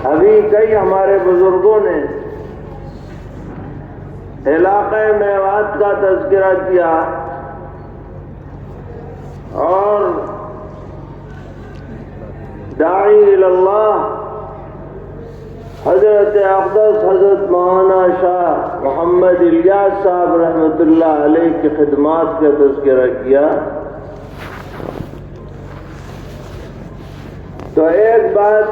ابھی کئی ہمارے بزرگوں نے علاقۂ میوات کا تذکرہ کیا اور داعی اللہ حضرت اقدس حضرت مولانا شاہ محمد الیاس صاحب رحمۃ اللہ علیہ کی خدمات کا تذکرہ کیا، تو ایک بات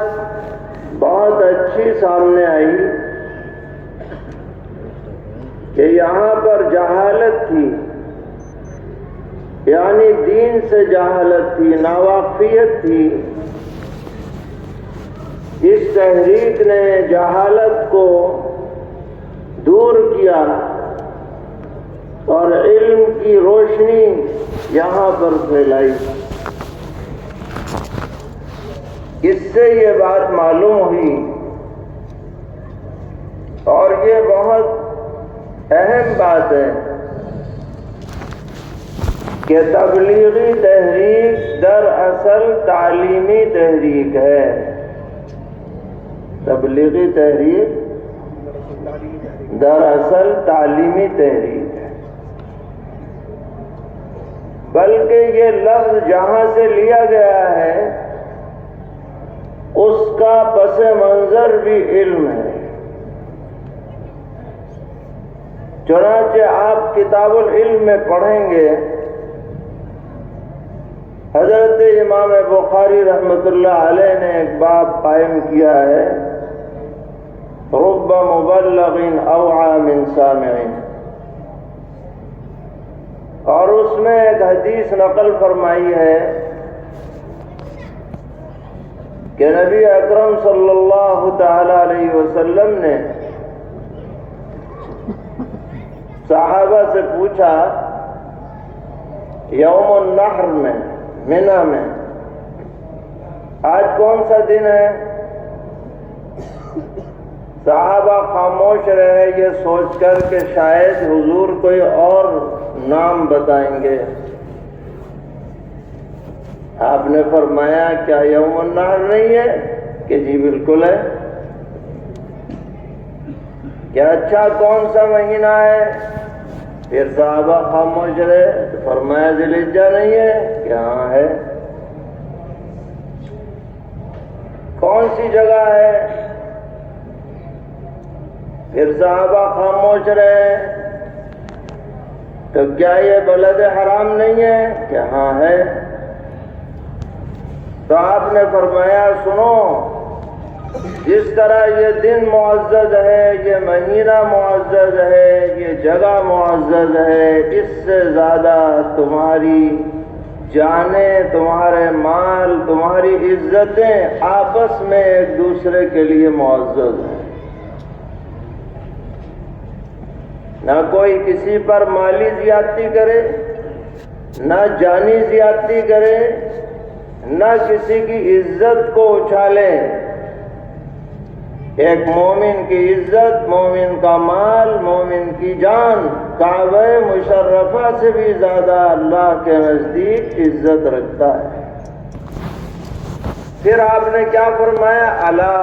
بہت اچھی سامنے آئی کہ یہاں پر جہالت تھی، یعنی دین سے جہالت تھی، ناواقفیت تھی۔ اس تحریک نے جہالت کو دور کیا اور علم کی روشنی یہاں پر پھیلائی۔ اس سے یہ بات معلوم ہوئی اور یہ بہت اہم بات ہے کہ تبلیغی تحریک دراصل تعلیمی تحریک ہے۔ تبلیغی تحریک دراصل تعلیمی تحریک ہے، بلکہ یہ لفظ جہاں سے لیا گیا ہے اس کا پس منظر بھی علم ہے۔ چنانچہ آپ کتاب العلم میں پڑھیں گے، حضرت امام بخاری رحمۃ اللہ علیہ نے ایک باب قائم کیا ہے، رب مبلغ اوعى من سامع، اور اس میں ایک حدیث نقل فرمائی ہے کہ نبی اکرم صلی اللہ تعالی علیہ وسلم نے صحابہ سے پوچھا یوم النحر میں مینا میں آج کون سا دن ہے؟ صحابہ خاموش رہے یہ سوچ کر کہ شاید حضور کوئی اور نام بتائیں گے۔ آپ نے فرمایا کیا یوم النحر نہیں ہے؟ کہ جی بالکل ہے۔ کیا اچھا کون سا مہینہ ہے؟ پھر صحابہ خاموش رہے، فرمایا ذی الحجہ نہیں ہے؟ کہ ہاں ہے۔ کون سی جگہ ہے؟ پھر صحابہ خاموش رہے، تو کیا یہ بلد حرام نہیں ہے؟ کہ ہاں ہے۔ تو آپ نے فرمایا سنو، جس طرح یہ دن معزز ہے، یہ مہینہ معزز ہے، یہ جگہ معزز ہے، اس سے زیادہ تمہاری جانیں، تمہارے مال، تمہاری عزتیں آپس میں ایک دوسرے کے لیے معزز ہیں۔ نہ کوئی کسی پر مالی زیادتی کرے، نہ جانی زیادتی کرے، نہ کسی کی عزت کو اچھالے۔ ایک مومن کی عزت، مومن کا مال، مومن کی جان کعبہ مشرفہ سے بھی زیادہ اللہ کے نزدیک عزت رکھتا ہے۔ پھر آپ نے کیا فرمایا؟ الا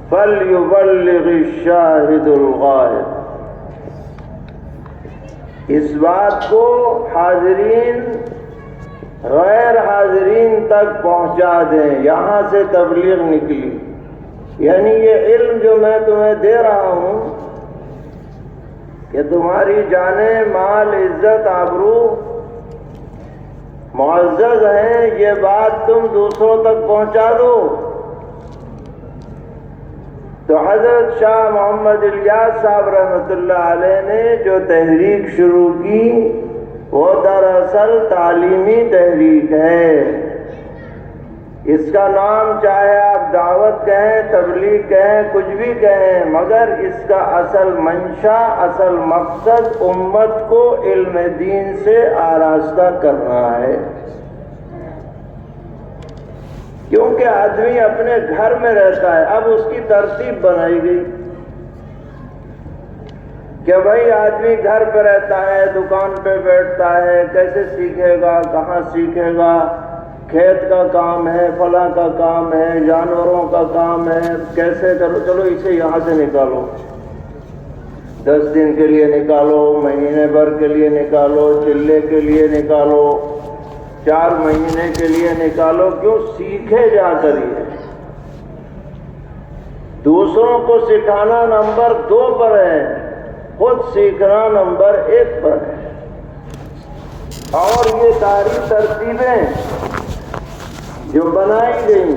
فلیبلغ الشاہد الغائب، اس بات کو حاضرین غیر حاضرین تک پہنچا دیں۔ یہاں سے تبلیغ نکلی، یعنی یہ علم جو میں تمہیں دے رہا ہوں کہ تمہاری جانیں، مال، عزت، آبرو معزز ہیں، یہ بات تم دوسروں تک پہنچا دو۔ تو حضرت شاہ محمد الیاس صاحب رحمۃ اللہ علیہ نے جو تحریک شروع کی وہ دراصل تعلیمی تحریک ہے۔ اس کا نام چاہے آپ دعوت کہیں، تبلیغ کہیں، کچھ بھی کہیں، مگر اس کا اصل منشا، اصل مقصد امت کو علم دین سے آراستہ کرنا ہے۔ کیونکہ آدمی اپنے گھر میں رہتا ہے، اب اس کی ترتیب بنائی گئی کہ بھائی آدمی گھر پہ رہتا ہے، دکان پہ بیٹھتا ہے، کیسے سیکھے گا، کہاں سیکھے گا، کھیت کا کام ہے، فلاں کا کام ہے، جانوروں کا کام ہے، کیسے کرو، چلو اسے یہاں سے نکالو، 10 دن کے لیے نکالو، مہینے بھر کے لیے نکالو، چلے کے لیے نکالو، 4 مہینے کے لیے نکالو، کیوں؟ سیکھے جا کر یہ دوسروں کو سکھانا نمبر 2 پر ہے، خود سیکھنا نمبر 1 پر ہے۔ اور یہ ساری ترتیبیں جو بنائی گئی،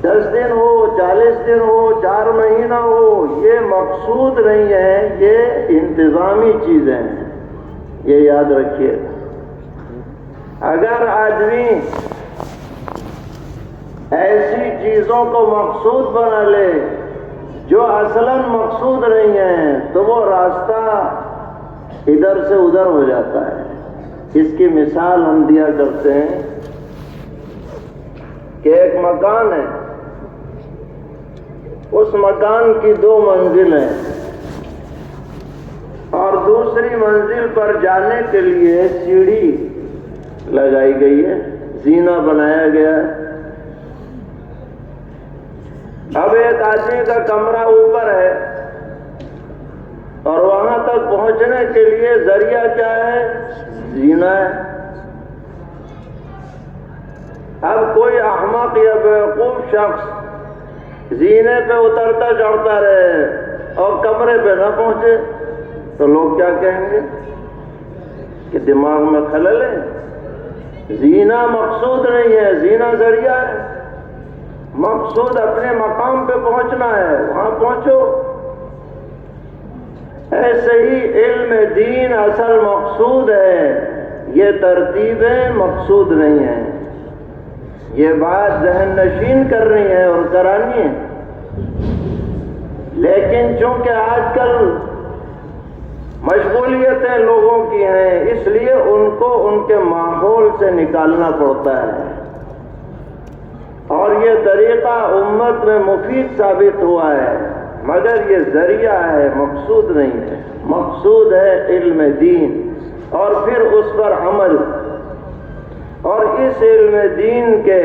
10 دن ہو، 40 دن ہو، 4 مہینہ ہو، یہ مقصود نہیں ہے، یہ انتظامی چیزیں ہیں، یہ یاد رکھیے۔ اگر آدمی ایسی چیزوں کو مقصود بنا لے جو اصلاً مقصود نہیں ہیں، تو وہ راستہ ادھر سے ادھر ہو جاتا ہے۔ اس کی مثال ہم دیا کرتے ہیں کہ ایک مکان ہے، اس مکان کی 2 منزلیں، اور دوسری منزل پر جانے کے لیے سیڑھی لگائی گئی ہے، زینہ بنایا گیا ہے۔ اب ایک آدمی کا کمرہ اوپر ہے، اور وہاں تک پہنچنے کے لیے ذریعہ کیا ہے؟ زینہ ہے۔ اب کوئی احمق یا بیوقوف شخص زینے پہ اترتا چڑھتا رہے اور کمرے پہ نہ پہنچے تو لوگ کیا کہیں گے کہ دماغ میں خلل ہے۔ زینہ مقصود نہیں ہے، زینہ ذریعہ ہے، مقصود اپنے مقام پہ پہنچنا ہے، وہاں پہنچو۔ ایسے ہی علم دین اصل مقصود ہے، یہ ترتیبیں مقصود نہیں ہیں۔ یہ بات ذہن نشین کرنی ہے اور کرانی ہے، لیکن چونکہ آج کل مشغولیتیں لوگوں کی ہیں، اس لیے ان کو ان کے ماحول سے نکالنا پڑتا ہے، اور یہ طریقہ امت میں مفید ثابت ہوا ہے، مگر یہ ذریعہ ہے، مقصود نہیں ہے۔ مقصود ہے علم دین اور پھر اس پر عمل، اور اس علم دین کے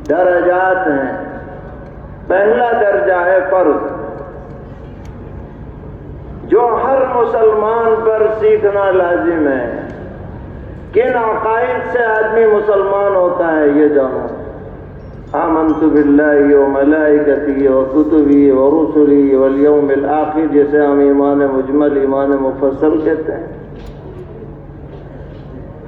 درجات ہیں۔ پہلا درجہ ہے فرض، جو ہر مسلمان پر سیکھنا لازم ہے۔ کن عقائد سے آدمی مسلمان ہوتا ہے یہ جانو۔ آمنت باللہ وملائکتہ وکتبہ ورسلہ والیوم الآخر، جسے ہم ایمان مجمل، ایمان مفصل کہتے ہیں۔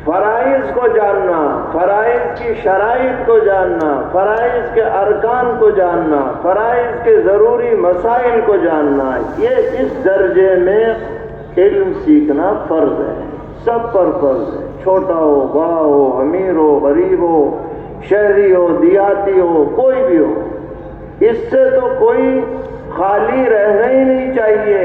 فرائض کو جاننا، فرائض کی شرائط کو جاننا، فرائض کے ارکان کو جاننا، فرائض کے ضروری مسائل کو جاننا، یہ اس درجے میں علم سیکھنا فرض ہے، سب پر فرض ہے، چھوٹا ہو، بڑا ہو، امیر ہو، غریب ہو، شہری ہو، دیہاتی ہو، کوئی بھی ہو۔ اس سے تو کوئی خالی رہنا ہی نہیں چاہیے،